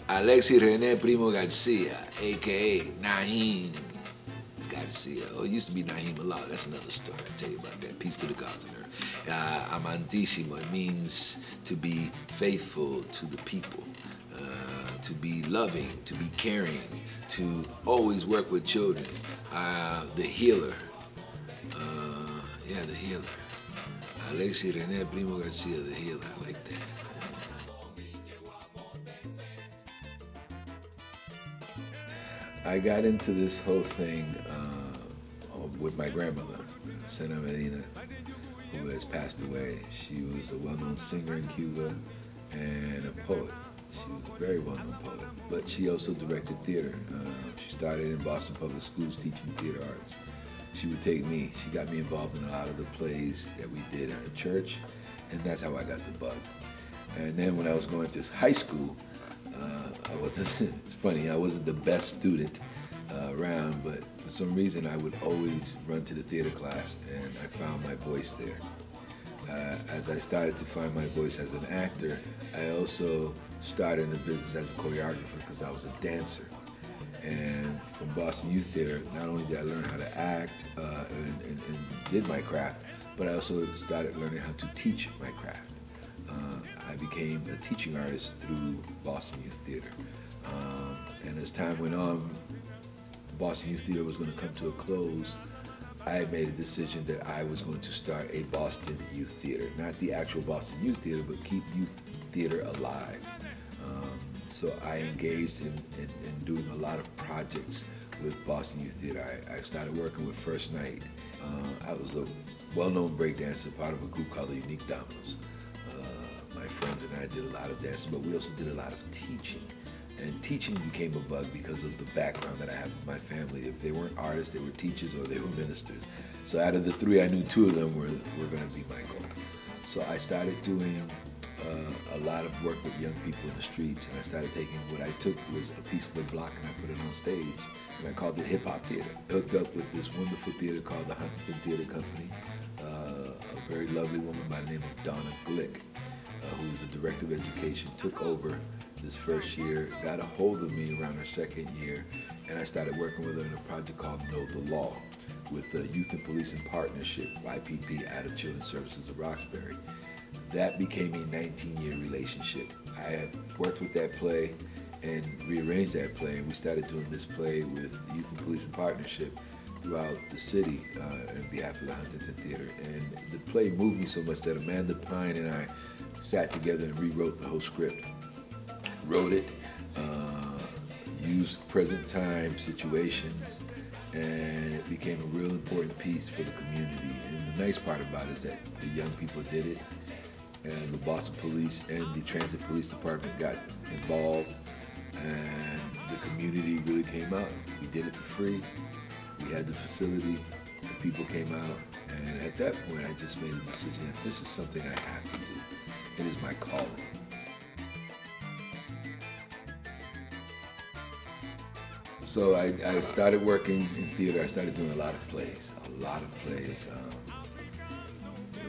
Alexi Rene Primo Garcia, a.k.a. Naheem Garcia. Oh, it used to be Naheem Allah. That's another story. I'll tell you about that. Peace to the Governor. Amantísimo. It means to be faithful to the people, to be loving, to be caring, to always work with children. The healer. The healer. Alexi Rene Primo Garcia, the healer. I like that. I got into this whole thing with my grandmother, Sena Medina, who has passed away. She was a well-known singer in Cuba and a poet. She was a very well-known poet, but she also directed theater. She started in Boston Public Schools teaching theater arts. She would take me. She got me involved in a lot of the plays that we did at her church, and that's how I got the bug. And then when I was going to high school, I wasn't, it's funny, I wasn't the best student around, but for some reason I would always run to the theater class, and I found my voice there. As I started to find my voice as an actor, I also started in the business as a choreographer because I was a dancer. And from Boston Youth Theater, not only did I learn how to act and did my craft, but I also started learning how to teach my craft. I became a teaching artist through Boston Youth Theater. And as time went on, Boston Youth Theater was going to come to a close. I made a decision that I was going to start a Boston Youth Theater. Not the actual Boston Youth Theater, but keep youth theater alive. So I engaged in doing a lot of projects with Boston Youth Theater. I started working with First Night. I was a well-known breakdancer, part of a group called the Unique Dominoes. My friends and I did a lot of dancing, but we also did a lot of teaching. And teaching became a bug because of the background that I have with my family. If they weren't artists, they were teachers or they were ministers. So out of the three, I knew two of them were going to be my goal. So I started doing a lot of work with young people in the streets, and I started taking what I took was a piece of the block and I put it on stage, and I called it hip hop theater. Hooked up with this wonderful theater called the Huntington Theater Company, a very lovely woman by the name of Donna Glick, who was the director of education, took over this first year, got a hold of me around her second year, and I started working with her in a project called Know the Law with the Youth and Police in Partnership, YPP, out of Children's Services of Roxbury. That became a 19-year relationship. I had worked with that play and rearranged that play, and we started doing this play with Youth and Police in Partnership throughout the city on behalf of the Huntington Theater. And the play moved me so much that Amanda Pine and I sat together and rewrote the whole script. Wrote it, used present time situations, and it became a real important piece for the community. And the nice part about it is that the young people did it, and the Boston Police and the Transit Police Department got involved, and the community really came out. We did it for free. We had the facility, the people came out, and at that point I just made a decision that this is something I have to do. It is my calling. So I started working in theater. I started doing a lot of plays. It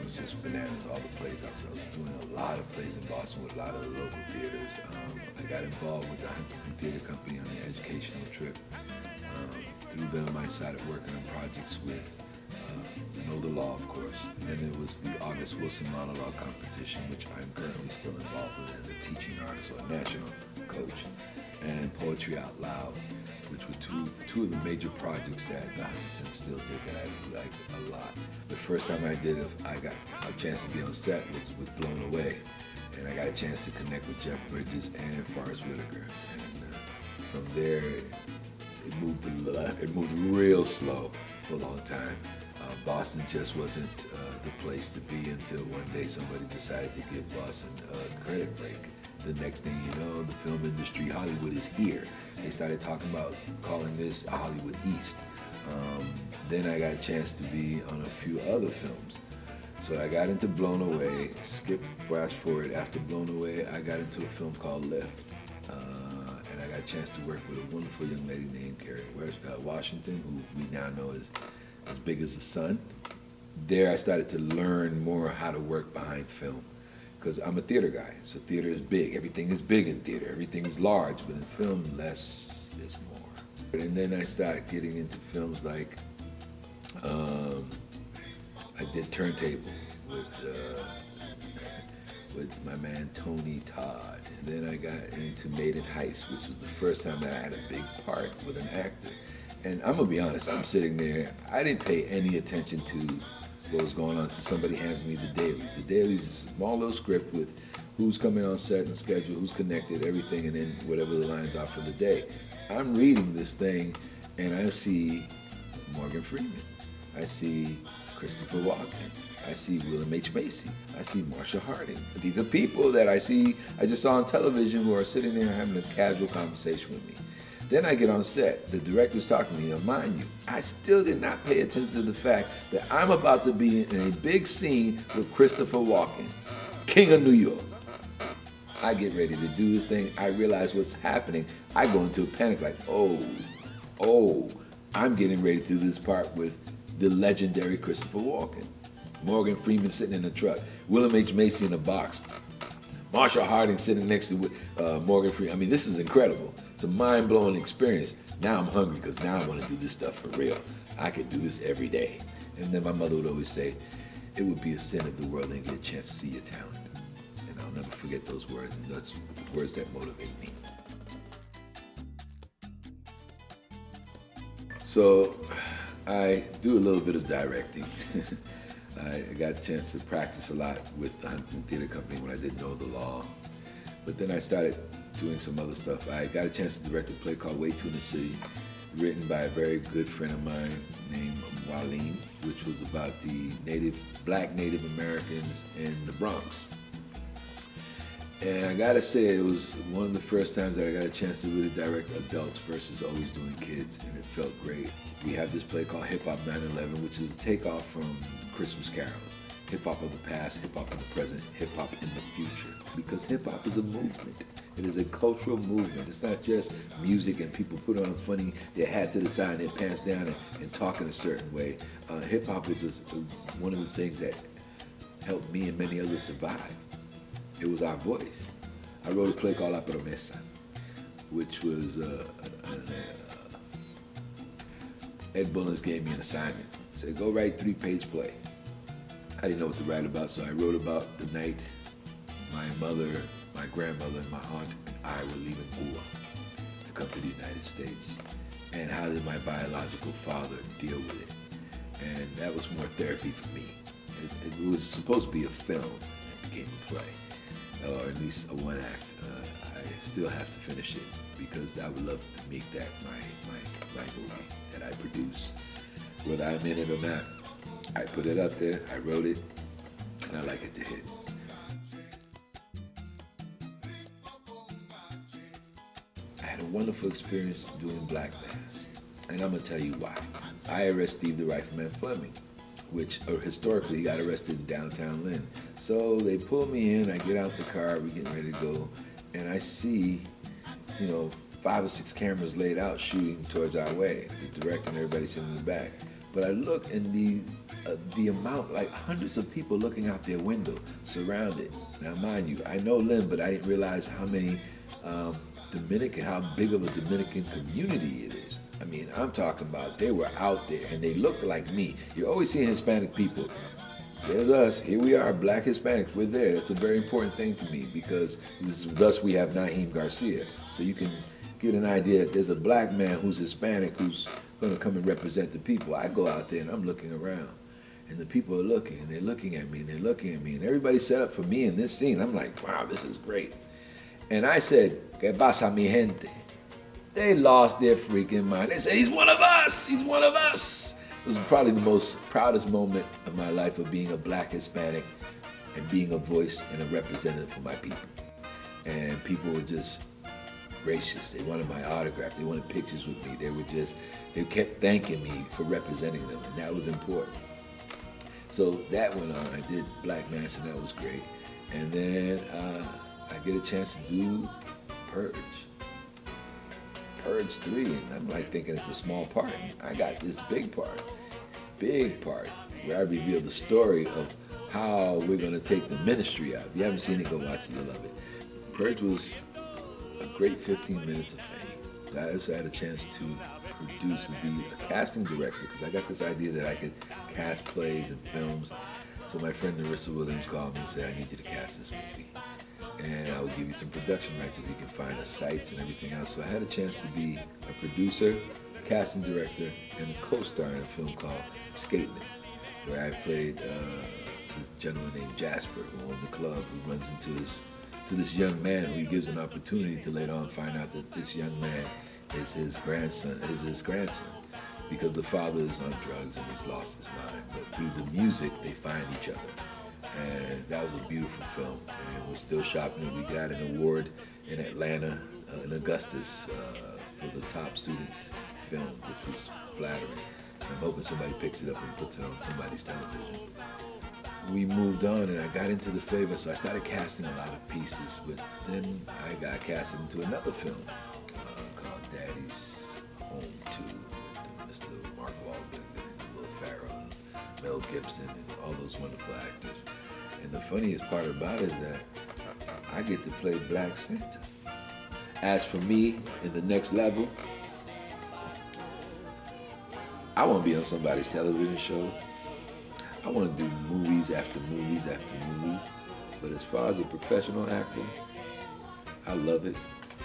was just bananas, all the plays. I was doing a lot of plays in Boston with a lot of the local theaters. I got involved with the Huntington Theater Company on the educational trip. Through them, I started working on projects with Know the Law, of course. And then there was the August Wilson Monologue Competition, which I'm currently still involved with as a teaching artist or a national coach, and Poetry Out Loud, which were two of the major projects that the Huntington still did that I liked a lot. The first time I did it, I got a chance to be on set was with Blown Away, and I got a chance to connect with Jeff Bridges and Forrest Whitaker. And from there, it moved real slow for a long time. Boston just wasn't the place to be until one day somebody decided to give Boston a credit break. The next thing you know, the film industry, Hollywood is here. They started talking about calling this Hollywood East. Then I got a chance to be on a few other films. So I got into Blown Away, fast forward, after Blown Away, I got into a film called Lift. And I got a chance to work with a wonderful young lady named Carrie Washington, who we now know is As Big as the Sun. There I started to learn more how to work behind film. because I'm a theater guy. So theater is big. Everything is big in theater. Everything is large, but in film, less is more. And then I started getting into films like I did Turntable with my man Tony Todd. And then I got into Maiden Heist, which was the first time that I had a big part with an actor. And I'm gonna be honest, I'm sitting there, I didn't pay any attention to what was going on until somebody hands me the dailies. The dailies is a small little script with who's coming on set and schedule, who's connected, everything, and then whatever the lines are for the day. I'm reading this thing and I see Morgan Freeman. I see Christopher Walken. I see William H. Macy. I see Marsha Harding. These are people that I just saw on television who are sitting there having a casual conversation with me. Then I get on set. The director's talking to me. Now, mind you, I still did not pay attention to the fact that I'm about to be in a big scene with Christopher Walken, King of New York. I get ready to do this thing. I realize what's happening. I go into a panic like, oh, I'm getting ready to do this part with the legendary Christopher Walken. Morgan Freeman sitting in the truck. William H. Macy in a box. Marsha Harding sitting next to Morgan Freeman. I mean, this is incredible. It's a mind-blowing experience. Now I'm hungry because now I want to do this stuff for real. I could do this every day. And then my mother would always say, it would be a sin if the world didn't get a chance to see your talent. And I'll never forget those words, and that's words that motivate me. So I do a little bit of directing. I got a chance to practice a lot with the Huntington Theater Company when I didn't know the law. But then I started doing some other stuff. I got a chance to direct a play called Way Too in the City, written by a very good friend of mine named Waleem, which was about the black Native Americans in the Bronx. And I gotta say, it was one of the first times that I got a chance to really direct adults versus always doing kids, and it felt great. We have this play called Hip Hop 9/11, which is a takeoff from Christmas carols. Hip hop of the past, hip hop in the present, hip hop in the future. Because hip hop is a movement. It is a cultural movement. It's not just music and people put on funny, their hat to the side and their pants down and talk in a certain way. Hip hop is one of the things that helped me and many others survive. It was our voice. I wrote a play called La Promesa, which was Ed Bullens gave me an assignment. He said, go write a 3-page play. I didn't know what to write about, so I wrote about the night my mother, my grandmother, and my aunt and I were leaving Cuba to come to the United States, and how did my biological father deal with it. And that was more therapy for me. It was supposed to be a film. It became a play, or at least a one act. I still have to finish it because I would love to make that my movie that I produce. Whether I'm in it or not, I put it up there, I wrote it, and I like it to hit. I had a wonderful experience doing Black Mass, and I'm gonna tell you why. I arrested Steve the Rifleman Fleming, which historically got arrested in downtown Lynn. So they pull me in, I get out the car, we're getting ready to go, and I see, 5 or 6 cameras laid out shooting towards our way, the director and everybody sitting in the back. But I look and the amount, like hundreds of people looking out their window, surrounded. Now mind you, I know Lynn, but I didn't realize how many how big of a Dominican community it is. I mean, I'm talking about they were out there and they looked like me. You're always seeing Hispanic people. There's us, here we are, black Hispanics, we're there. That's a very important thing to me because thus we have Naheem Garcia. So you can get an idea that there's a black man who's Hispanic who's going to come and represent the people. I go out there and I'm looking around and the people are looking and they're looking at me and they're looking at me and everybody's set up for me in this scene. I'm like, wow, this is great. And I said, ¿Qué pasa, mi gente? They lost their freaking mind. They said, he's one of us, he's one of us. It was probably the most proudest moment of my life of being a black Hispanic and being a voice and a representative for my people. And people were just gracious. They wanted my autograph. They wanted pictures with me. They kept thanking me for representing them, and that was important. So that went on. I did Black Mass, and that was great. And then I get a chance to do Purge 3, and I'm like thinking it's a small part. I got this big part, where I reveal the story of how we're going to take the ministry out. If you haven't seen it, go watch it. You'll love it. Purge was a great 15 minutes of fame. I also had a chance to produce and be a casting director because I got this idea that I could cast plays and films. So my friend Narissa Williams called me and said, I need you to cast this movie. And I will give you some production rights if you can find the sites and everything else. So I had a chance to be a producer, casting director, and a co-star in a film called Skateman, where I played this gentleman named Jasper, who owned the club, who runs into this young man who he gives an opportunity to later on find out that this young man is his grandson, because the father is on drugs and he's lost his mind. But through the music, they find each other. And that was a beautiful film. And we're still shopping it. We got an award in Atlanta, in Augustus, for the top student film, which was flattering. I'm hoping somebody picks it up and puts it on somebody's television. We moved on and I got into the favor, so I started casting a lot of pieces, but then I got casted into another film called Daddy's Home 2, with Mr. Mark Wahlberg and Will Ferrell, and Mel Gibson, and all those wonderful actors. And the funniest part about it is that I get to play Black Santa. As for me, in the next level, I want to be on somebody's television show. I want to do movies after movies after movies. But as far as a professional actor, I love it.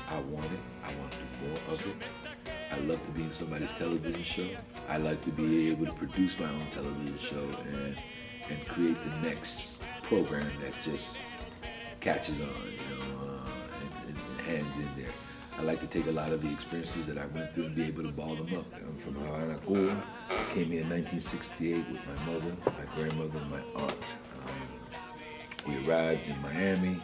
I want it. I want to do more of it. I love to be in somebody's television show. I like to be able to produce my own television show and create the next program that just catches on, and hands in there. I like to take a lot of the experiences that I went through and be able to ball them up. I'm from Havana, Cuba. I came here in 1968 with my mother, my grandmother, and my aunt. We arrived in Miami.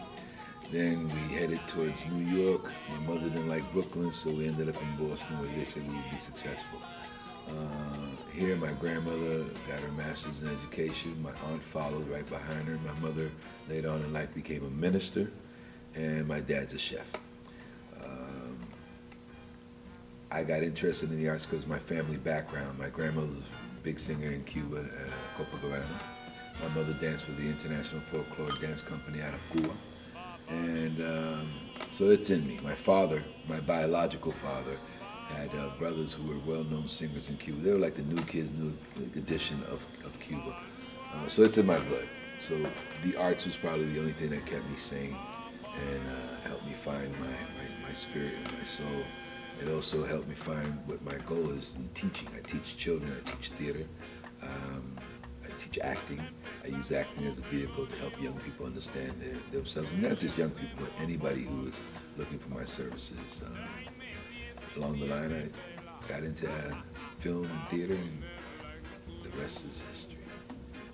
Then we headed towards New York. My mother didn't like Brooklyn, so we ended up in Boston where they said we would be successful. Here, my grandmother got her master's in education. My aunt followed right behind her. My mother, later on in life, became a minister, and my dad's a chef. I got interested in the arts because of my family background. My grandmother was a big singer in Cuba at Copacabana. My mother danced for the International Folklore Dance Company out of Cuba. And so it's in me. My father, my biological father, had brothers who were well-known singers in Cuba. They were like the new kids, new edition of Cuba. So it's in my blood. So the arts was probably the only thing that kept me sane and helped me find my spirit and my soul. It also helped me find what my goal is in teaching. I teach children, I teach theater, I teach acting. I use acting as a vehicle to help young people understand themselves, and not just young people, but anybody who is looking for my services. Along the line, I got into film and theater, and the rest is history.